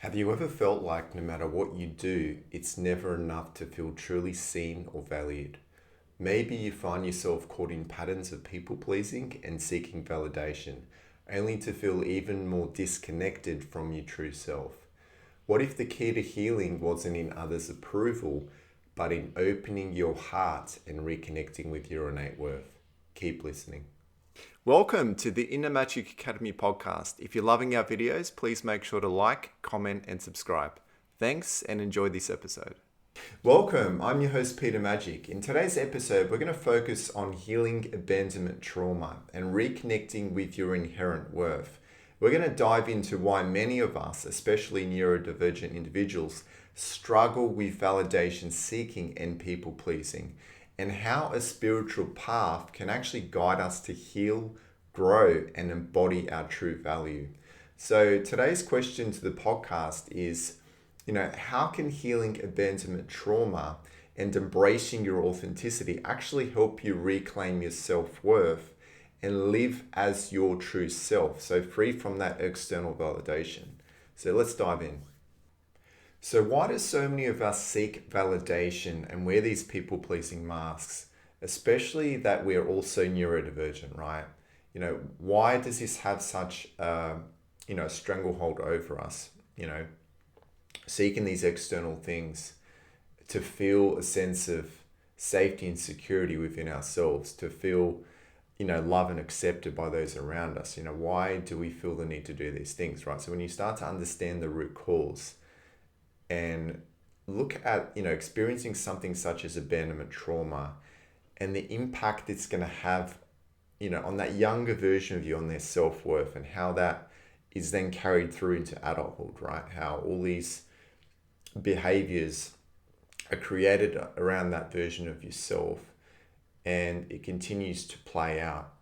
Have you ever felt like no matter what you do, it's never enough to feel truly seen or valued? Maybe you find yourself caught in patterns of people pleasing and seeking validation, only to feel even more disconnected from your true self. What if the key to healing wasn't in others' approval, but in opening your heart and reconnecting with your innate worth? Keep listening. Welcome to the Inner Magic Academy podcast. If you're loving our videos, please make sure to like, comment, and subscribe. Thanks and enjoy this episode. Welcome, I'm your host Peter Magic. In today's episode, we're going to focus on healing abandonment trauma and reconnecting with your inherent worth. We're going to dive into why many of us, especially neurodivergent individuals, struggle with validation seeking and people pleasing, and how a spiritual path can actually guide us to heal, grow, and embody our true value. So today's question to the podcast is, how can healing abandonment trauma and embracing your authenticity actually help you reclaim your self-worth and live as your true self, so free from that external validation? So let's dive in. So why do so many of us seek validation and wear these people-pleasing masks, especially that we're also neurodivergent, right? Why does this have such stranglehold over us? Seeking these external things to feel a sense of safety and security within ourselves, to feel, love and accepted by those around us. Why do we feel the need to do these things, right? So when you start to understand the root cause and look at, experiencing something such as abandonment trauma and the impact it's going to have, on that younger version of you, on their self-worth, and how that is then carried through into adulthood, right? How all these behaviors are created around that version of yourself, and it continues to play out,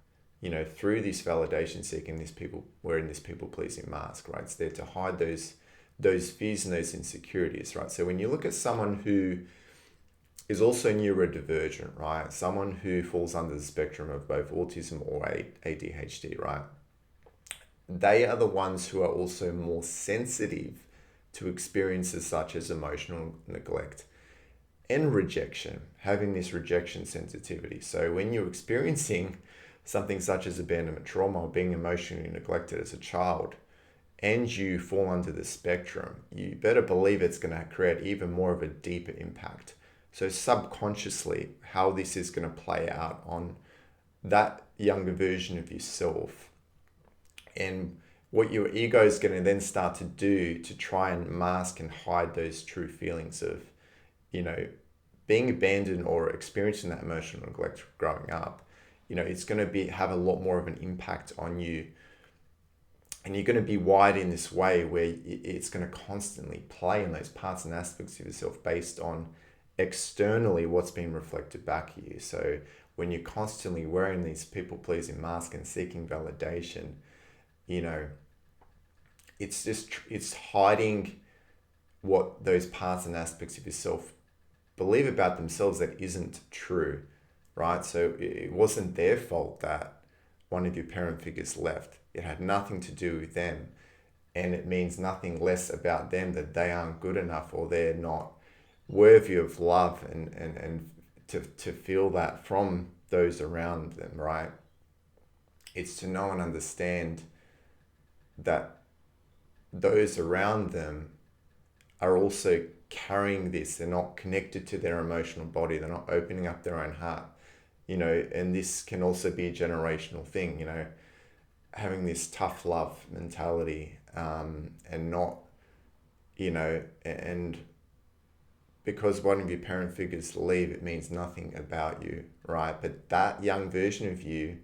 through this validation seeking, this people wearing this people pleasing mask, right? It's there to hide those fears and those insecurities, right? So when you look at someone who is also neurodivergent, right? Someone who falls under the spectrum of both autism or ADHD, right? They are the ones who are also more sensitive to experiences such as emotional neglect and rejection, having this rejection sensitivity. So when you're experiencing something such as abandonment trauma or being emotionally neglected as a child, and you fall under the spectrum, you better believe it's going to create even more of a deeper impact. So subconsciously, how this is going to play out on that younger version of yourself, and what your ego is going to then start to do to try and mask and hide those true feelings of, being abandoned or experiencing that emotional neglect growing up. It's going to have a lot more of an impact on you. And you're going to be wired in this way where it's going to constantly play in those parts and aspects of yourself based on externally what's being reflected back at you. So when you're constantly wearing these people-pleasing masks and seeking validation, it's hiding what those parts and aspects of yourself believe about themselves that isn't true, right? So it wasn't their fault that one of your parent figures left. It had nothing to do with them, and it means nothing less about them that they aren't good enough or they're not worthy of love and to feel that from those around them, right? It's to know and understand that those around them are also carrying this. They're not connected to their emotional body. They're not opening up their own heart, and this can also be a generational thing, having this tough love mentality, and not, and because one of your parent figures leave, it means nothing about you, right? But that young version of you,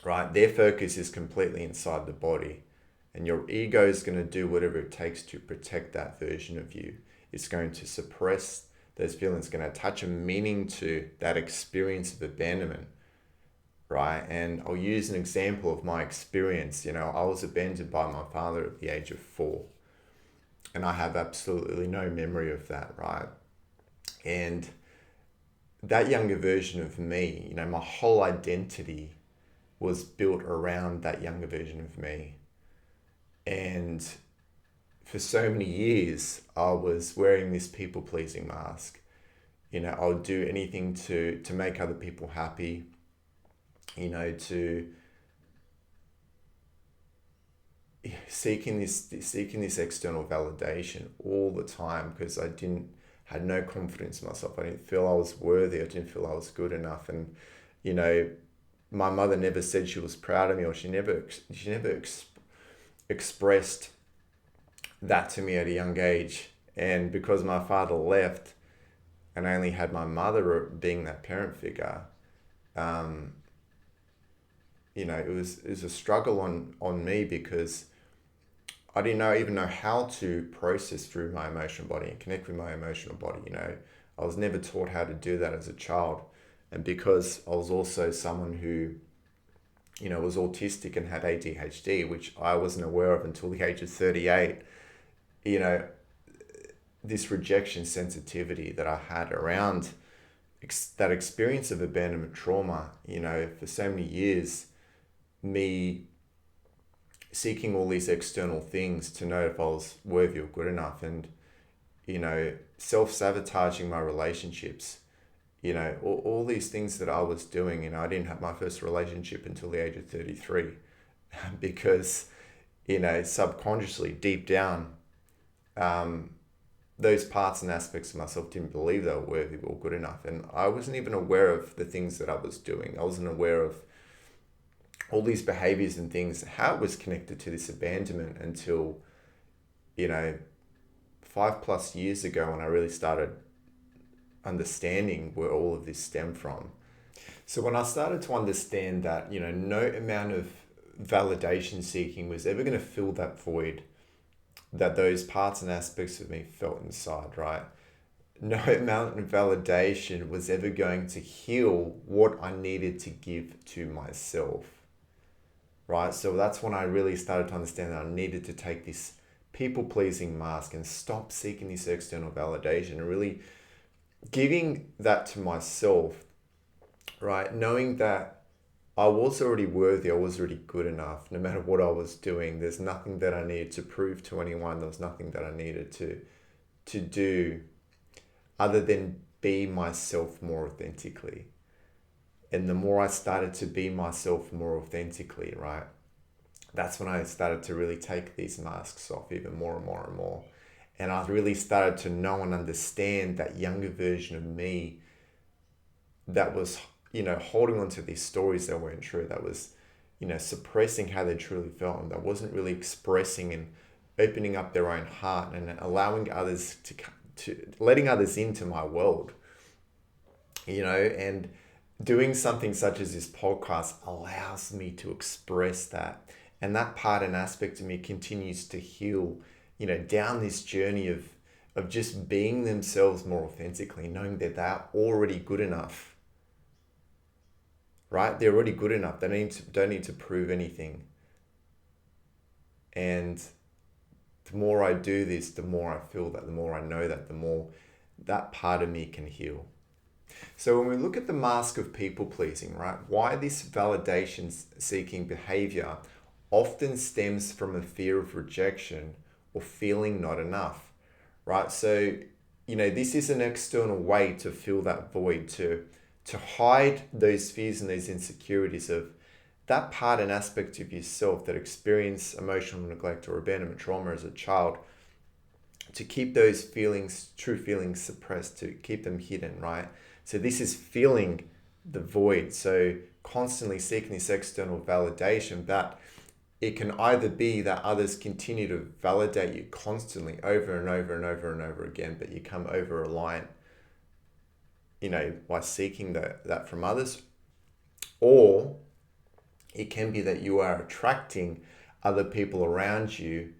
right, their focus is completely inside the body, and your ego is going to do whatever it takes to protect that version of you. It's going to suppress those feelings, going to attach a meaning to that experience of abandonment, right? And I'll use an example of my experience. I was abandoned by my father at the age of 4, and I have absolutely no memory of that, right? And that younger version of me, my whole identity was built around that younger version of me. And for so many years, I was wearing this people pleasing mask. I would do anything to make other people happy, to seeking this external validation all the time, because had no confidence in myself. I didn't feel I was worthy. I didn't feel I was good enough. And, my mother never said she was proud of me, or she never expressed that to me at a young age. And because my father left and I only had my mother being that parent figure, it was a struggle on me, because I didn't even know how to process through my emotional body and connect with my emotional body. I was never taught how to do that as a child. And because I was also someone who, was autistic and had ADHD, which I wasn't aware of until the age of 38, this rejection sensitivity that I had around that experience of abandonment trauma, for so many years, me seeking all these external things to know if I was worthy or good enough, and, self-sabotaging my relationships, all these things that I was doing. I didn't have my first relationship until the age of 33 because, subconsciously, deep down, those parts and aspects of myself didn't believe they were worthy or good enough. And I wasn't even aware of the things that I was doing. I wasn't aware of all these behaviors and things, how it was connected to this abandonment until, 5+ years ago, when I really started understanding where all of this stemmed from. So when I started to understand that, no amount of validation seeking was ever going to fill that void that those parts and aspects of me felt inside, right? No amount of validation was ever going to heal what I needed to give to myself, right? So that's when I really started to understand that I needed to take this people-pleasing mask and stop seeking this external validation and really giving that to myself, right? Knowing that I was already worthy, I was already good enough, no matter what I was doing. There's nothing that I needed to prove to anyone. There was nothing that I needed to do other than be myself more authentically. And the more I started to be myself more authentically, right, that's when I started to really take these masks off even more and more and more. And I really started to know and understand that younger version of me that was, holding on to these stories that weren't true, that was, suppressing how they truly felt, and that wasn't really expressing and opening up their own heart and allowing others to letting others into my world, and doing something such as this podcast allows me to express that. And that part and aspect of me continues to heal, down this journey of just being themselves more authentically, knowing that they're already good enough, right? They're already good enough. They don't need to prove anything. And the more I do this, the more I feel that, the more I know that, the more that part of me can heal. So when we look at the mask of people pleasing, right, why this validation seeking behavior often stems from a fear of rejection or feeling not enough, right? So, this is an external way to fill that void, to hide those fears and those insecurities of that part and aspect of yourself that experience emotional neglect or abandonment trauma as a child, to keep those feelings, true feelings, suppressed, to keep them hidden, right? So this is filling the void. So constantly seeking this external validation, that it can either be that others continue to validate you constantly over and over and over and over again, but you come over reliant, by seeking that from others. Or it can be that you are attracting other people around you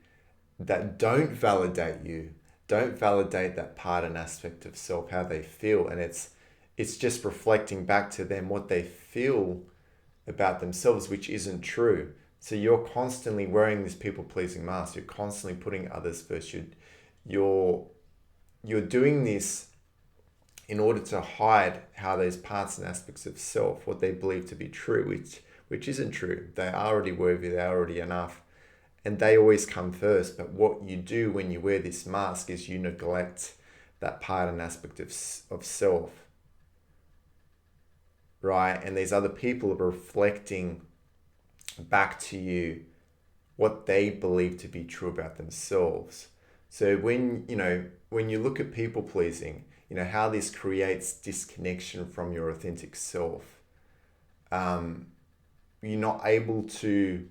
that don't validate you, don't validate that part and aspect of self, how they feel. And it's just reflecting back to them what they feel about themselves, which isn't true. So you're constantly wearing this people-pleasing mask. You're constantly putting others first. You're doing this in order to hide how those parts and aspects of self, what they believe to be true, which isn't true. They are already worthy. They're already enough. and they always come first. But what you do when you wear this mask is you neglect that part and aspect of self, right? And these other people are reflecting back to you what they believe to be true about themselves. So when you look at people pleasing, how this creates disconnection from your authentic self. You're not able to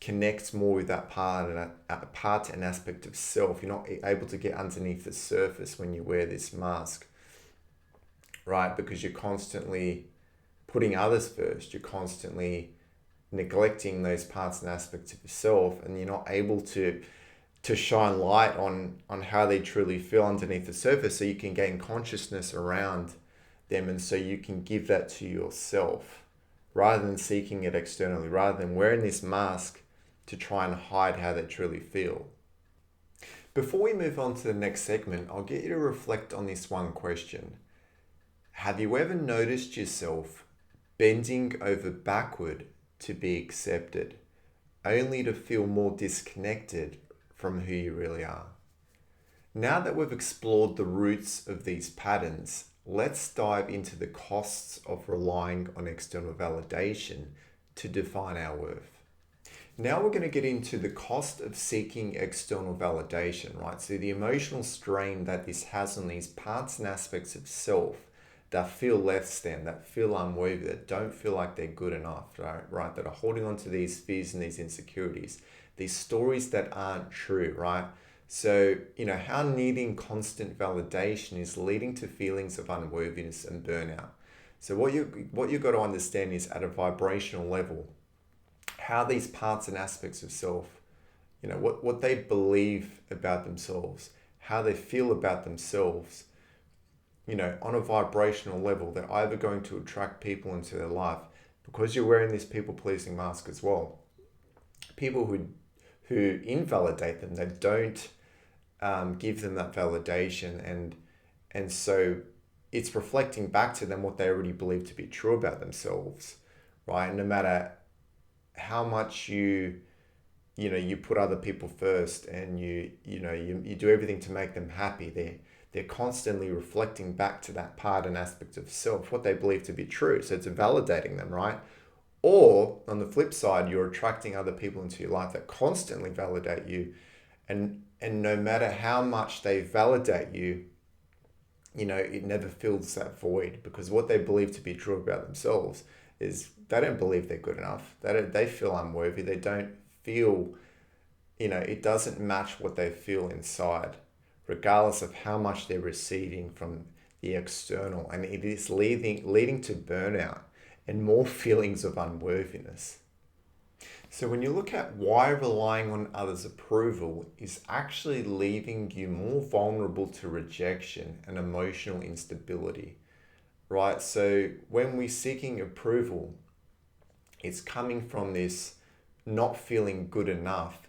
connect more with that part and aspect of self. You're not able to get underneath the surface when you wear this mask, right? Because you're constantly putting others first. You're constantly neglecting those parts and aspects of yourself, and you're not able to shine light on how they truly feel underneath the surface, so you can gain consciousness around them, and so you can give that to yourself rather than seeking it externally, rather than wearing this mask to try and hide how they truly feel. Before we move on to the next segment, I'll get you to reflect on this one question. Have you ever noticed yourself bending over backward to be accepted, only to feel more disconnected from who you really are? Now that we've explored the roots of these patterns, let's dive into the costs of relying on external validation to define our worth. Now we're going to get into the cost of seeking external validation, right? So the emotional strain that this has on these parts and aspects of self that feel less than, that feel unworthy, that don't feel like they're good enough, right? That are holding on to these fears and these insecurities, these stories that aren't true, right? So, how needing constant validation is leading to feelings of unworthiness and burnout. So what you've got to understand is, at a vibrational level, how these parts and aspects of self, what they believe about themselves, how they feel about themselves, on a vibrational level, they're either going to attract people into their life, because you're wearing this people-pleasing mask as well. People who invalidate them, they don't give them that validation, and so it's reflecting back to them what they already believe to be true about themselves, right? No matter how much you put other people first, and you do everything to make them happy, they're constantly reflecting back to that part and aspect of self, what they believe to be true. So it's validating them, right? Or on the flip side, you're attracting other people into your life that constantly validate you, and no matter how much they validate you, it never fills that void, because what they believe to be true about themselves is they don't believe they're good enough. They feel unworthy. They don't feel, it doesn't match what they feel inside, regardless of how much they're receiving from the external. And it is leading to burnout and more feelings of unworthiness. So when you look at why relying on others' approval is actually leaving you more vulnerable to rejection and emotional instability, right? So when we're seeking approval, it's coming from this not feeling good enough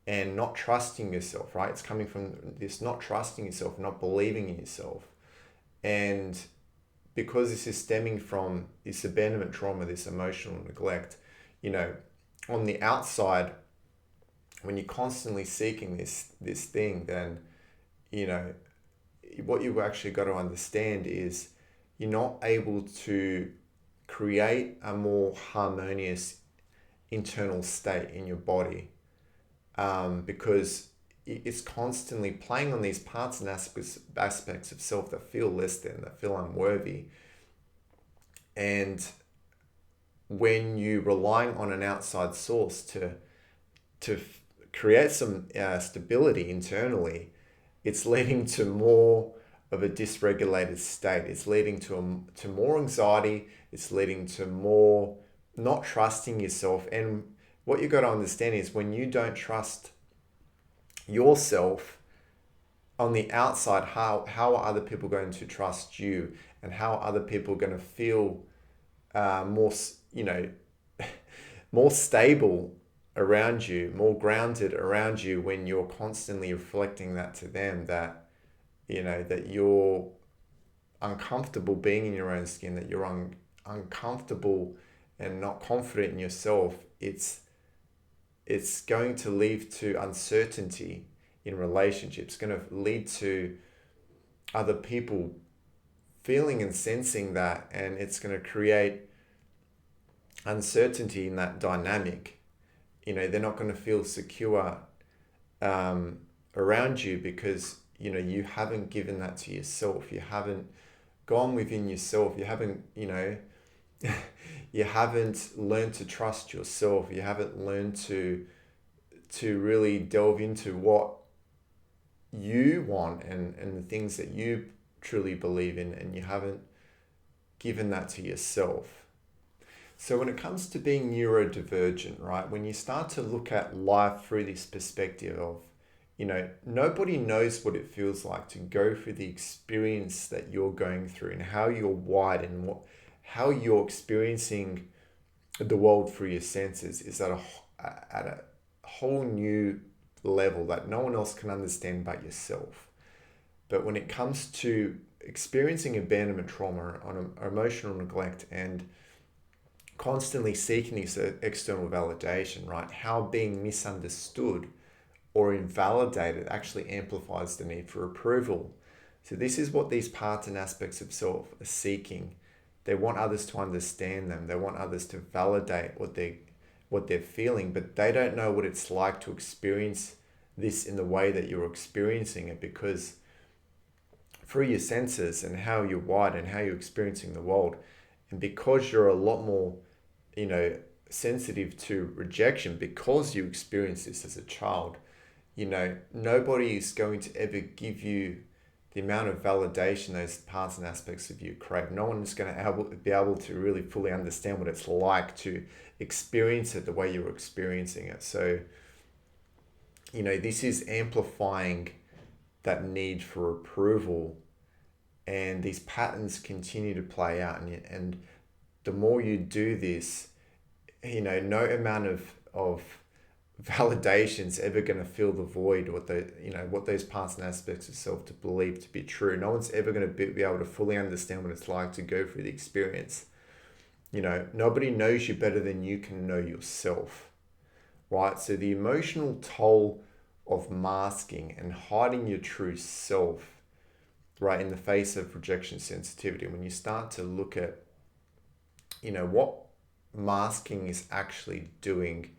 and not trusting yourself, right? It's coming from this not trusting yourself, not believing in yourself. And because this is stemming from this abandonment trauma, this emotional neglect, on the outside, when you're constantly seeking this thing, then, what you've actually got to understand is you're not able to create a more harmonious internal state in your body, because it's constantly playing on these parts and aspects of self that feel less than, that feel unworthy. And when you're relying on an outside source to create some stability internally, it's leading to more of a dysregulated state. It's leading to more anxiety. It's leading to more not trusting yourself. And what you've got to understand is, when you don't trust yourself on the outside, how are other people going to trust you? And how are other people going to feel more more stable around you, more grounded around you, when you're constantly reflecting that to them, that that you're uncomfortable being in your own skin, that you're uncomfortable and not confident in yourself? It's it's going to lead to uncertainty in relationships. It's going to lead to other people feeling and sensing that, and it's going to create uncertainty in that dynamic. They're not going to feel secure around you because you haven't given that to yourself. You haven't gone within yourself. You haven't you haven't learned to trust yourself. You haven't learned to really delve into what you want and the things that you truly believe in, and you haven't given that to yourself. So when it comes to being neurodivergent, right, when you start to look at life through this perspective of, nobody knows what it feels like to go through the experience that you're going through and how you're wired and how you're experiencing the world through your senses is at a whole new level that no one else can understand but yourself. But when it comes to experiencing abandonment trauma on emotional neglect and constantly seeking this external validation, right? How being misunderstood or invalidated actually amplifies the need for approval. So this is what these parts and aspects of self are seeking. They want others to understand them. They want others to validate what they're feeling, but they don't know what it's like to experience this in the way that you're experiencing it, because through your senses and how you're wired and how you're experiencing the world, and because you're a lot more sensitive to rejection because you experienced this as a child, nobody is going to ever give you the amount of validation those parts and aspects of you crave. No one is going to be able to really fully understand what it's like to experience it the way you're experiencing it. So, this is amplifying that need for approval, and these patterns continue to play out, and the more you do this, no amount of validation's ever going to fill the void what those parts and aspects of self to believe to be true. No one's ever going to be able to fully understand what it's like to go through the experience. Nobody knows you better than you can know yourself, right? So the emotional toll of masking and hiding your true self, right, in the face of rejection sensitivity, when you start to look at what masking is actually doing,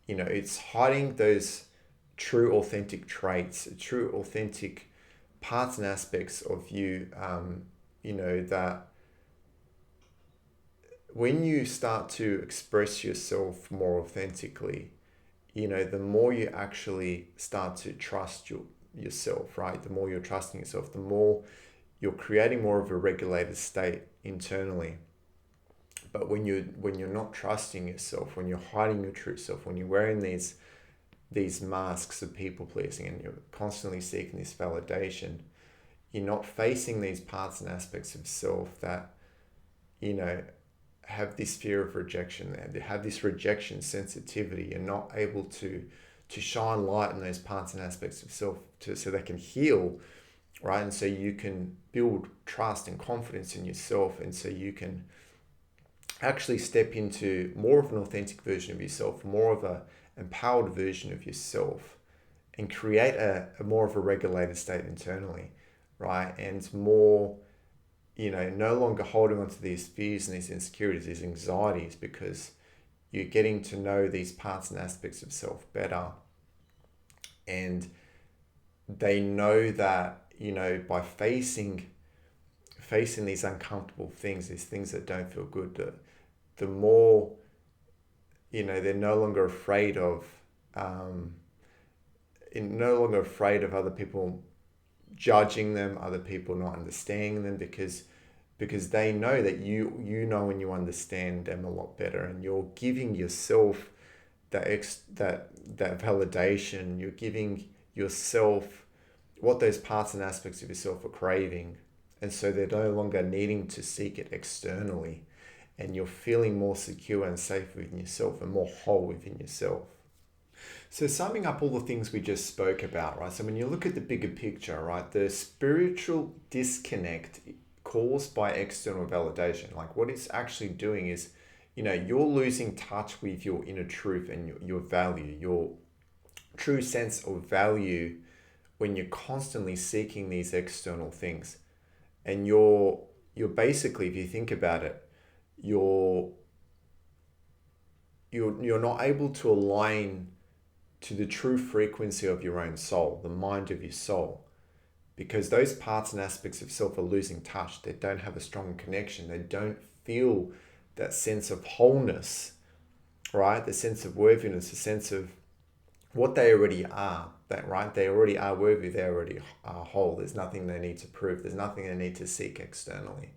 it's hiding those true authentic traits, true authentic parts and aspects of you, that when you start to express yourself more authentically, the more you actually start to trust yourself, right? The more you're trusting yourself, the more you're creating more of a regulated state internally. But when you're not trusting yourself, when you're hiding your true self, when you're wearing these masks of people pleasing and you're constantly seeking this validation, you're not facing these parts and aspects of self that, have this fear of rejection, they have this rejection sensitivity. You're not able to shine light on those parts and aspects of self so they can heal, right? And so you can build trust and confidence in yourself, and so you can actually step into more of an authentic version of yourself, more of a empowered version of yourself, and create a more of a regulated state internally, right? And more, no longer holding on to these fears and these insecurities, these anxieties, because you're getting to know these parts and aspects of self better. And they know that, by facing these uncomfortable things, these things that don't feel good, the more, they're no longer afraid of other people judging them, other people not understanding them, because they know that you know and you understand them a lot better, and you're giving yourself that validation. You're giving yourself what those parts and aspects of yourself are craving, and so they're no longer needing to seek it externally, and you're feeling more secure and safe within yourself and more whole within yourself. So summing up all the things we just spoke about, right? So when you look at the bigger picture, right, the spiritual disconnect caused by external validation, like what it's actually doing is you're losing touch with your inner truth and your value, your true sense of value, when you're constantly seeking these external things. And you're basically, if you think about it, you're you're not able to align to the true frequency of your own soul, the mind of your soul, because those parts and aspects of self are losing touch. They don't have a strong connection. They don't feel that sense of wholeness, right? The sense of worthiness, the sense of what they already are, that right? They already are worthy. They already are whole. There's nothing they need to prove. There's nothing they need to seek externally.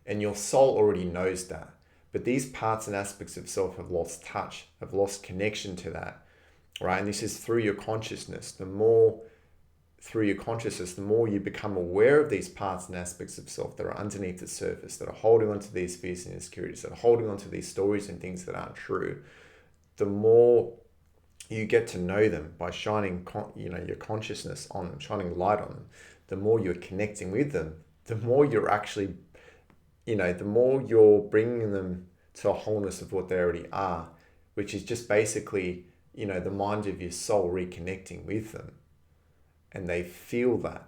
And your soul already knows that. But these parts and aspects of self have lost touch, have lost connection to that, right? And this is through your consciousness. The more you become aware of these parts and aspects of self that are underneath the surface, that are holding on to these fears and insecurities, that are holding on to these stories and things that aren't true, the more you get to know them by shining your consciousness on them, shining light on them. The more you're connecting with them, the more you're actually, the more you're bringing them to a wholeness of what they already are, which is just basically, the mind of your soul reconnecting with them. And they feel that,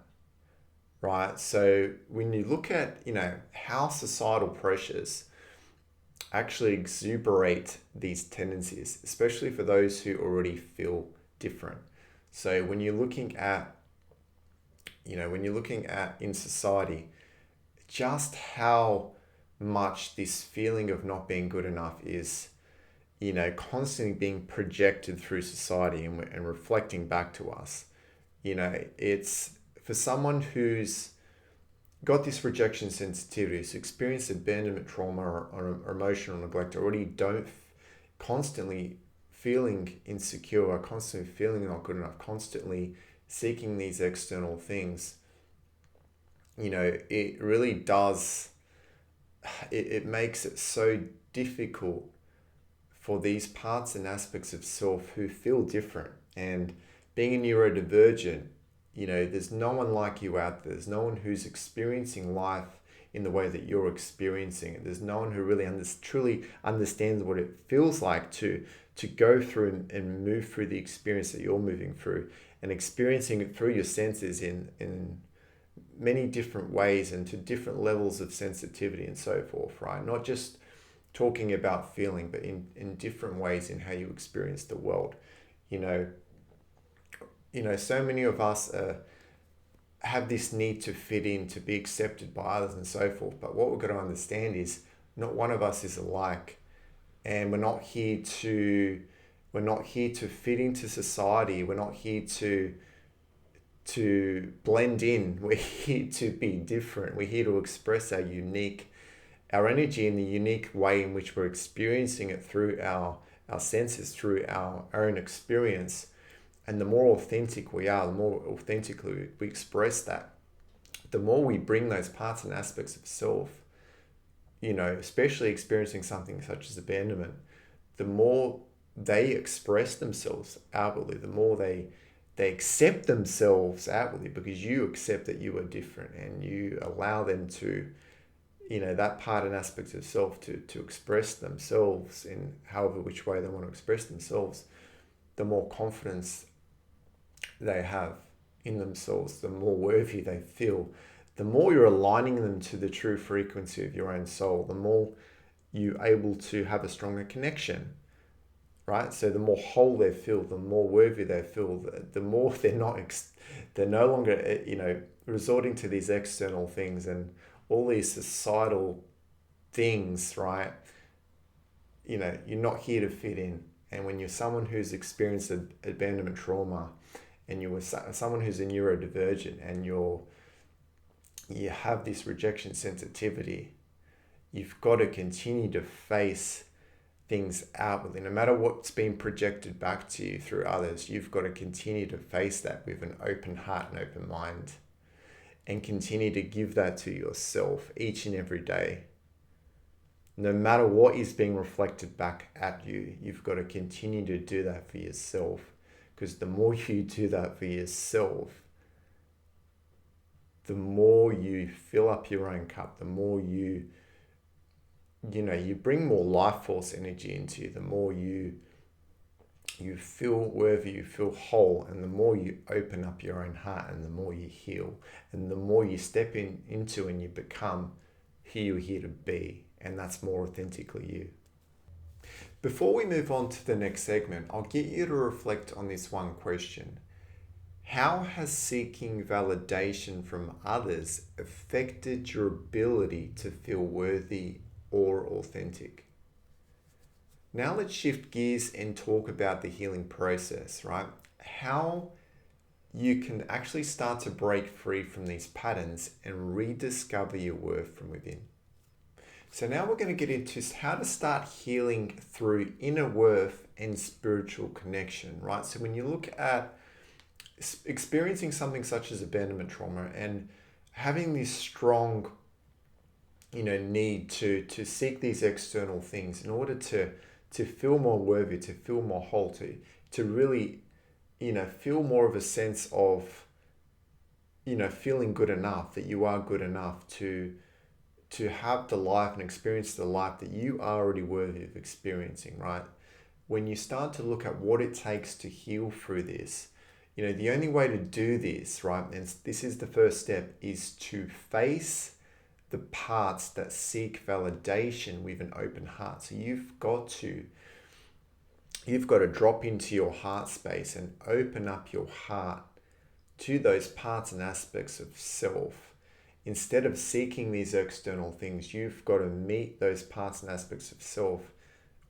right? So when you look at, how societal pressures actually exuberate these tendencies, especially for those who already feel different. So when you're looking at, in society, just how much this feeling of not being good enough is, constantly being projected through society and reflecting back to us. It's for someone who's got this rejection sensitivity, who's experienced abandonment trauma or emotional neglect, already don't constantly feeling insecure, constantly feeling not good enough, constantly seeking these external things. It really does, it makes it so difficult for these parts and aspects of self who feel different. And being a neurodivergent, there's no one like you out there. There's no one who's experiencing life in the way that you're experiencing it. There's no one who really truly understands what it feels like to go through and move through the experience that you're moving through, and experiencing it through your senses in many different ways and to different levels of sensitivity and so forth, right? Not just talking about feeling, but in different ways in how you experience the world. So many of us have this need to fit in, to be accepted by others and so forth. But what we've got to understand is not one of us is alike, and we're not here to fit into society. We're not here to blend in. We're here to be different. We're here to express our energy in the unique way in which we're experiencing it through our senses, through our own experience. And the more authentic we are, the more authentically we express that, the more we bring those parts and aspects of self, especially experiencing something such as abandonment, the more they express themselves outwardly, the more they accept themselves outwardly, because you accept that you are different and you allow them to, that part and aspects of self to express themselves in however which way they want to express themselves. The more confidence they have in themselves, the more worthy they feel, the more you're aligning them to the true frequency of your own soul, the more you're able to have a stronger connection, right? So the more whole they feel, the more worthy they feel, the more they're no longer, resorting to these external things and all these societal things, right? You're not here to fit in. And when you're someone who's experienced abandonment trauma, and you were someone who's a neurodivergent, and you have this rejection sensitivity, you've got to continue to face things outwardly. No matter what's being projected back to you through others, you've got to continue to face that with an open heart and open mind, and continue to give that to yourself each and every day. No matter what is being reflected back at you, you've got to continue to do that for yourself. Because the more you do that for yourself, the more you fill up your own cup, the more you you bring more life force energy into you, the more you feel worthy, you feel whole, and the more you open up your own heart, and the more you heal, and the more you step into and you become who you're here to be, and that's more authentically you. Before we move on to the next segment, I'll get you to reflect on this one question. How has seeking validation from others affected your ability to feel worthy or authentic? Now let's shift gears and talk about the healing process, right? How you can actually start to break free from these patterns and rediscover your worth from within. So now we're going to get into how to start healing through inner worth and spiritual connection, right? So when you look at experiencing something such as abandonment trauma and having this strong, need to seek these external things in order to feel more worthy, to feel more whole, to really, feel more of a sense of, feeling good enough, that you are good enough to have the life and experience the life that you are already worthy of experiencing, right? When you start to look at what it takes to heal through this, the only way to do this, right, and this is the first step, is to face the parts that seek validation with an open heart. So you've got to drop into your heart space and open up your heart to those parts and aspects of self. Instead of seeking these external things, you've got to meet those parts and aspects of self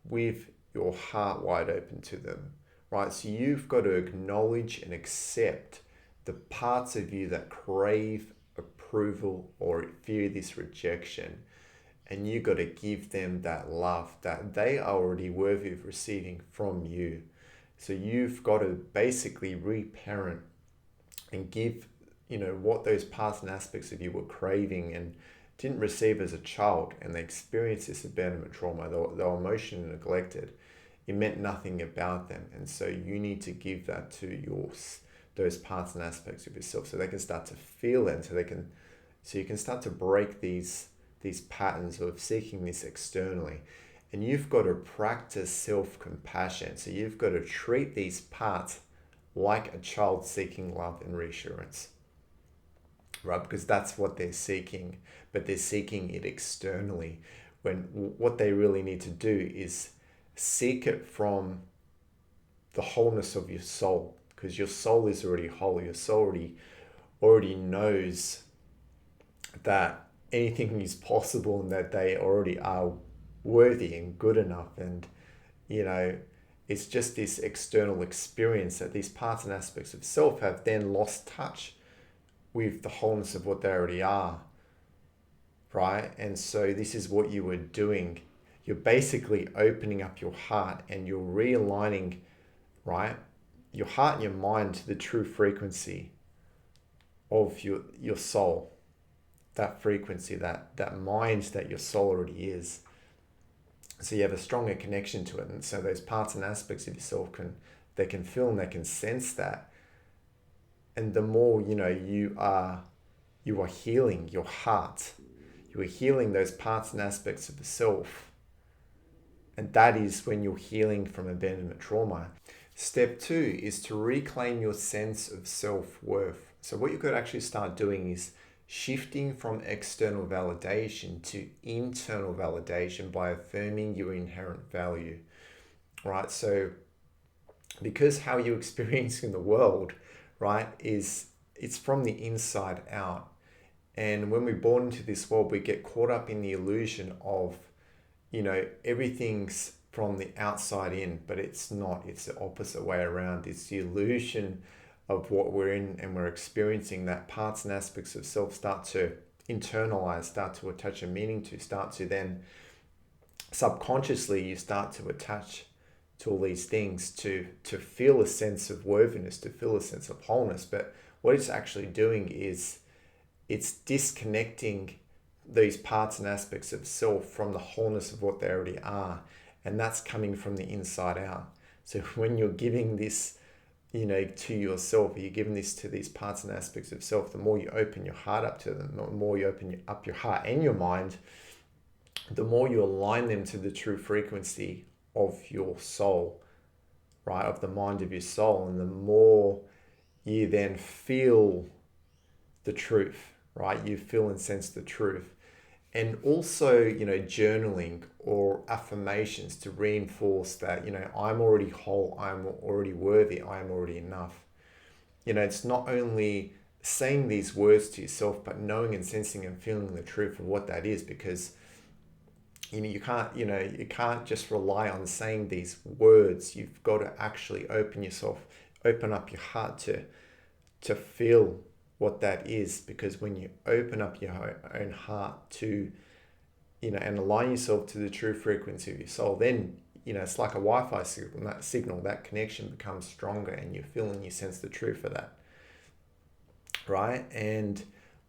with your heart wide open to them, right? So you've got to acknowledge and accept the parts of you that crave approval or fear this rejection, and you got to give them that love that they are already worthy of receiving from you. So you've got to basically reparent and give what those parts and aspects of you were craving and didn't receive as a child, and they experienced this abandonment trauma, they were emotionally neglected. It meant nothing about them, and so you need to give that to those parts and aspects of yourself, so they can start to feel it, so you can start to break these patterns of seeking this externally. And you've got to practice self-compassion. So you've got to treat these parts like a child seeking love and reassurance, right? Because that's what they're seeking, but they're seeking it externally, when what they really need to do is seek it from the wholeness of your soul, because your soul is already whole. Your soul already knows that anything is possible and that they already are worthy and good enough. And it's just this external experience that these parts and aspects of self have then lost touch with the wholeness of what they already are, right? And so this is what you were doing. You're basically opening up your heart and you're realigning, right, your heart and your mind to the true frequency of your soul, that frequency, that mind that your soul already is. So you have a stronger connection to it, and so those parts and aspects of yourself they can feel and they can sense that. And the more you are healing your heart, you are healing those parts and aspects of the self, and that is when you're healing from abandonment trauma. Step 2 is to reclaim your sense of self-worth. So what you could actually start doing is shifting from external validation to internal validation by affirming your inherent value, right? So because how you experience in the world, right, it's from the inside out. And when we're born into this world, we get caught up in the illusion of, everything's from the outside in, but it's not. It's the opposite way around. It's the illusion of what we're in and we're experiencing that parts and aspects of self start to internalize, start to attach a meaning to, start to then subconsciously you start to attach to all these things to feel a sense of worthiness, to feel a sense of wholeness. But what it's actually doing is it's disconnecting these parts and aspects of self from the wholeness of what they already are. And that's coming from the inside out. So when you're giving this, to yourself, you're giving this to these parts and aspects of self, the more you open your heart up to them, the more you open up your heart and your mind, the more you align them to the true frequency of your soul, right, of the mind of your soul, and the more you then feel the truth, right? You feel and sense the truth. And also, journaling or affirmations to reinforce that, I'm already whole, I'm already worthy, I am already enough. It's not only saying these words to yourself, but knowing and sensing and feeling the truth of what that is, because you can't just rely on saying these words. You've got to actually open up your heart to feel what that is, because when you open up your own heart to and align yourself to the true frequency of your soul, then it's like a Wi-Fi signal, that connection becomes stronger, and you feel and you sense the truth of that, right? And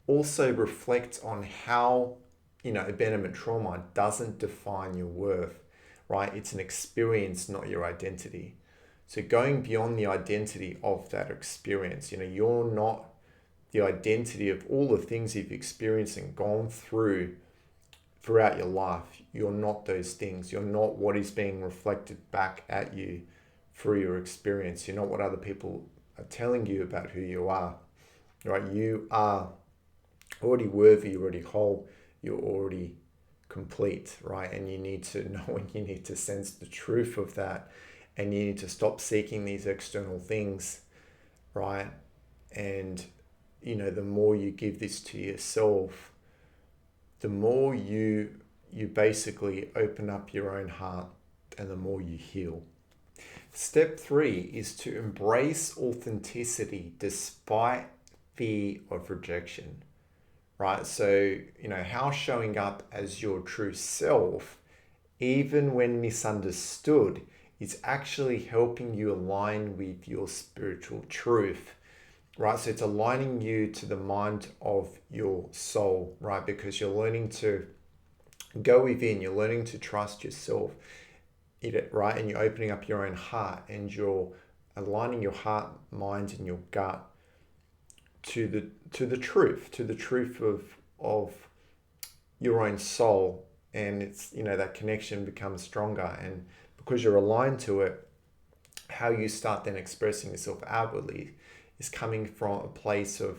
also reflect on how abandonment trauma doesn't define your worth, right? It's an experience, not your identity. So going beyond the identity of that experience, you're not the identity of all the things you've experienced and gone throughout your life. You're not those things. You're not what is being reflected back at you through your experience. You're not what other people are telling you about who you are, right? You are already worthy, you're already whole, you're already complete, right? And you need to know and you need to sense the truth of that. And you need to stop seeking these external things, right? And, the more you give this to yourself, the more you basically open up your own heart, and the more you heal. Step 3 is to embrace authenticity despite fear of rejection, right? So, how showing up as your true self, even when misunderstood, is actually helping you align with your spiritual truth, right? So it's aligning you to the mind of your soul, right? Because you're learning to go within, you're learning to trust yourself, right? And you're opening up your own heart, and you're aligning your heart, mind, and your gut to the truth of your own soul. And it's, that connection becomes stronger, and because you're aligned to it, how you start then expressing yourself outwardly is coming from a place of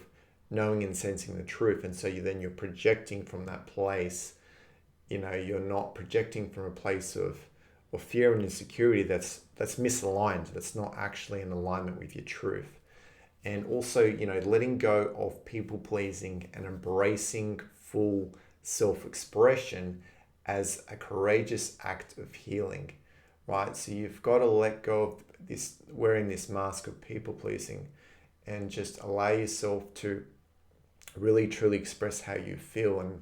knowing and sensing the truth. And so you're projecting from that place. You're not projecting from a place of fear and insecurity that's misaligned, that's not actually in alignment with your truth. And also, letting go of people pleasing and embracing full self-expression as a courageous act of healing, right? So you've got to let go of this, wearing this mask of people pleasing, and just allow yourself to really truly express how you feel. And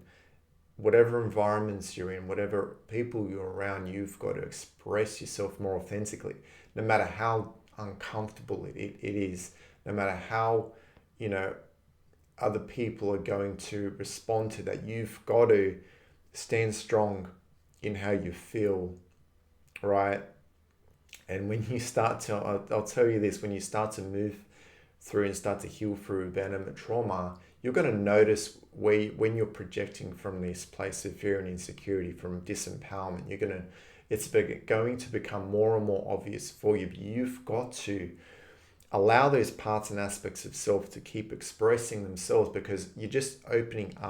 whatever environments you're in, whatever people you're around, you've got to express yourself more authentically, no matter how uncomfortable it is, no matter how other people are going to respond to that. You've got to stand strong in how you feel, right? And when you start to, I'll tell you this, when you start to move through and start to heal through abandonment trauma, you're going to notice when you're projecting from this place of fear and insecurity, from disempowerment, it's going to become more and more obvious for you. But you've got to allow those parts and aspects of self to keep expressing themselves, because you're just opening them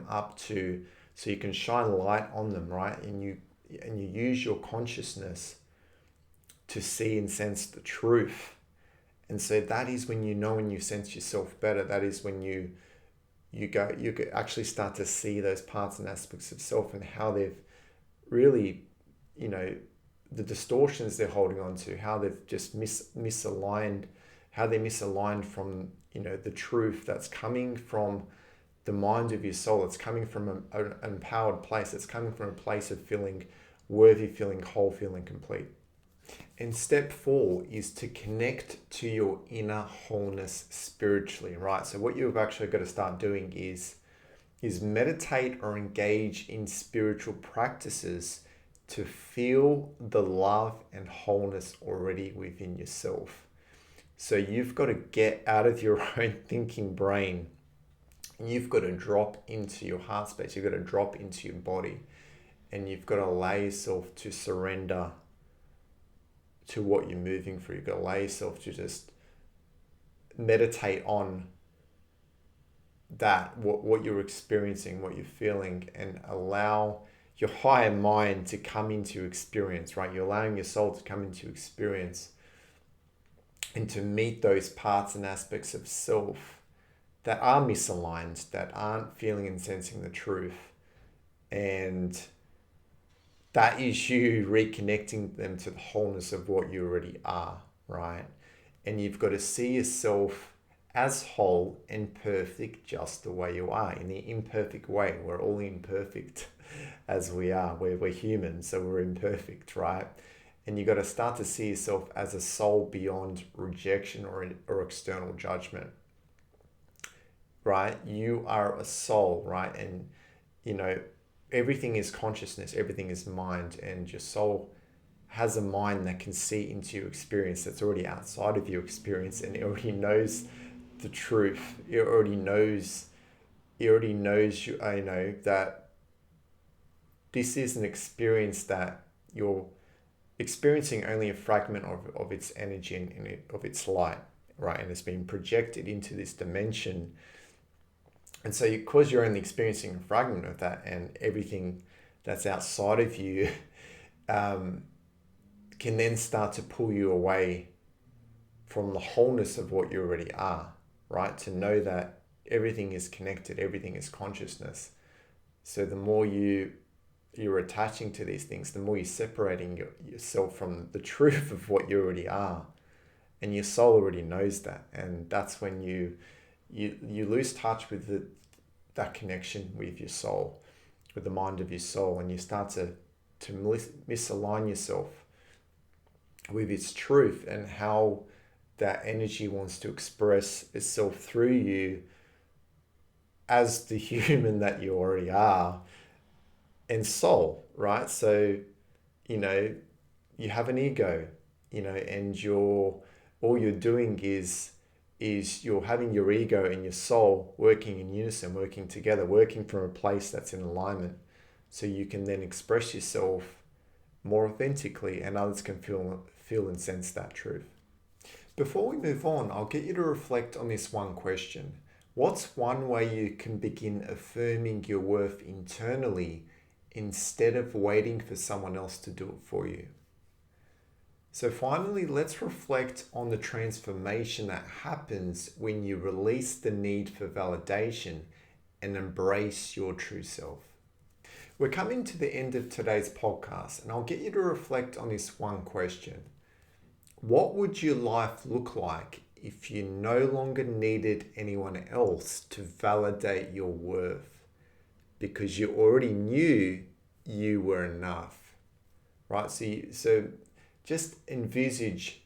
up so you can shine light on them, right? And you use your consciousness to see and sense the truth. And so that is when you know and you sense yourself better. That is when you could actually start to see those parts and aspects of self, and how they've really, the distortions they're holding on to, how they've just misaligned, how they're misaligned from, the truth that's coming from the mind of your soul. It's coming from an empowered place. It's coming from a place of feeling worthy, feeling whole, feeling complete. And step 4 is to connect to your inner wholeness spiritually, right? So what you've actually got to start doing is meditate or engage in spiritual practices to feel the love and wholeness already within yourself. So you've got to get out of your own thinking brain, you've got to drop into your heart space. You've got to drop into your body, and you've got to allow yourself to surrender to what you're moving through. You've got to allow yourself to just meditate on that, what you're experiencing, what you're feeling, and allow your higher mind to come into experience, right? You're allowing your soul to come into experience and to meet those parts and aspects of self that are misaligned, that aren't feeling and sensing the truth. And that is you reconnecting them to the wholeness of what you already are, right? And you've got to see yourself as whole and perfect just the way you are, in the imperfect way. We're all imperfect as we are. We're human, so we're imperfect, right? And you got to start to see yourself as a soul beyond rejection or external judgment, right? You are a soul, right? And, everything is consciousness, everything is mind, and your soul has a mind that can see into your experience that's already outside of your experience, and it already knows the truth. It already knows that this is an experience that you're experiencing only a fragment of its energy and of its light, right? And it's been projected into this dimension. And so because you're only experiencing a fragment of that, and everything that's outside of you can then start to pull you away from the wholeness of what you already are, right? To know that everything is connected, everything is consciousness. So the more you're attaching to these things, the more you're separating yourself from the truth of what you already are. And your soul already knows that. And that's when you lose touch with that connection with your soul, with the mind of your soul, and you start to misalign yourself with its truth and how that energy wants to express itself through you as the human that you already are and soul, right? So, you have an ego, and all you're doing is you're having your ego and your soul working in unison, working together, working from a place that's in alignment, so you can then express yourself more authentically, and others can feel and sense that truth. Before we move on, I'll get you to reflect on this one question. What's one way you can begin affirming your worth internally instead of waiting for someone else to do it for you? So finally, let's reflect on the transformation that happens when you release the need for validation and embrace your true self. We're coming to the end of today's podcast, and I'll get you to reflect on this one question. What would your life look like if you no longer needed anyone else to validate your worth, because you already knew you were enough, right? So just envisage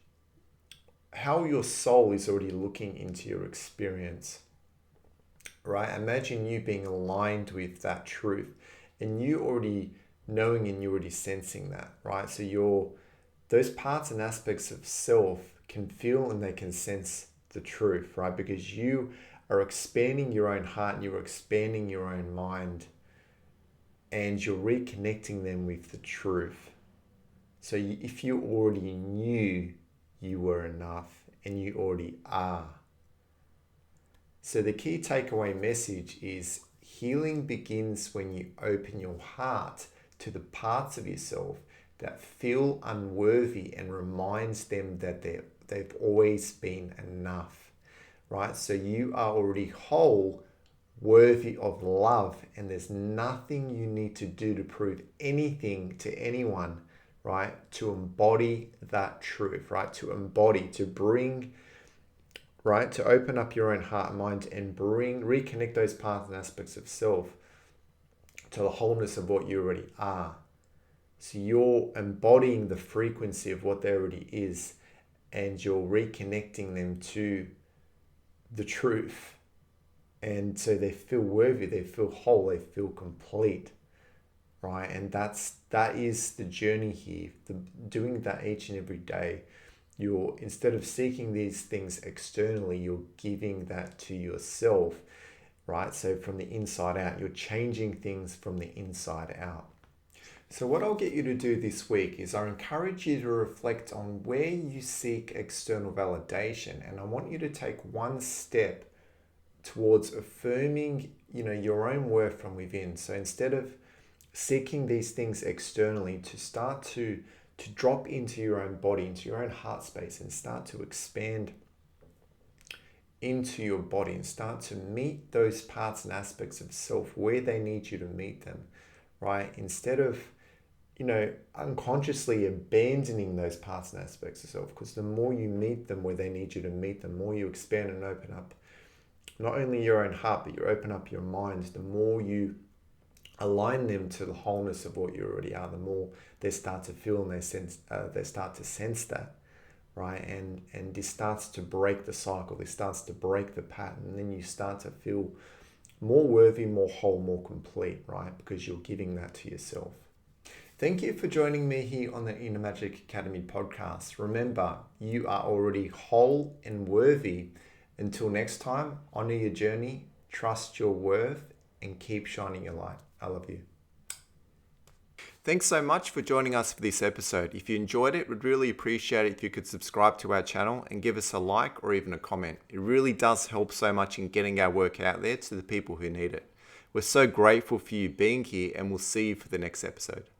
how your soul is already looking into your experience, right? Imagine you being aligned with that truth, and you already knowing and you already sensing that, right? So those parts and aspects of self can feel and they can sense the truth, right? Because you are expanding your own heart and you're expanding your own mind, and you're reconnecting them with the truth. So if you already knew you were enough, and you already are. So the key takeaway message is healing begins when you open your heart to the parts of yourself that feel unworthy and reminds them that they've always been enough, right? So you are already whole, worthy of love, and there's nothing you need to do to prove anything to anyone, right? To embody that truth, right? To bring, right? To open up your own heart and mind and reconnect those parts and aspects of self to the wholeness of what you already are. So you're embodying the frequency of what there already is, and you're reconnecting them to the truth. And so they feel worthy, they feel whole, they feel complete, right? And that is the journey here. Doing that each and every day. Instead of seeking these things externally, you're giving that to yourself, right? So from the inside out, you're changing things from the inside out. So what I'll get you to do this week is I encourage you to reflect on where you seek external validation, and I want you to take one step towards affirming, your own worth from within. So instead of seeking these things externally, to start to drop into your own body, into your own heart space, and start to expand into your body and start to meet those parts and aspects of self where they need you to meet them, right? Instead of unconsciously abandoning those parts and aspects of self, because the more you meet them where they need you to meet them, the more you expand and open up not only your own heart, but you open up your mind, the more you align them to the wholeness of what you already are, the more they start to feel and they start to sense that, right? And this starts to break the cycle, this starts to break the pattern, and then you start to feel more worthy, more whole, more complete, right? Because you're giving that to yourself. Thank you for joining me here on the Inner Magic Academy podcast. Remember, you are already whole and worthy. Until next time, honor your journey, trust your worth, and keep shining your light. I love you. Thanks so much for joining us for this episode. If you enjoyed it, we'd really appreciate it if you could subscribe to our channel and give us a like or even a comment. It really does help so much in getting our work out there to the people who need it. We're so grateful for you being here, and we'll see you for the next episode.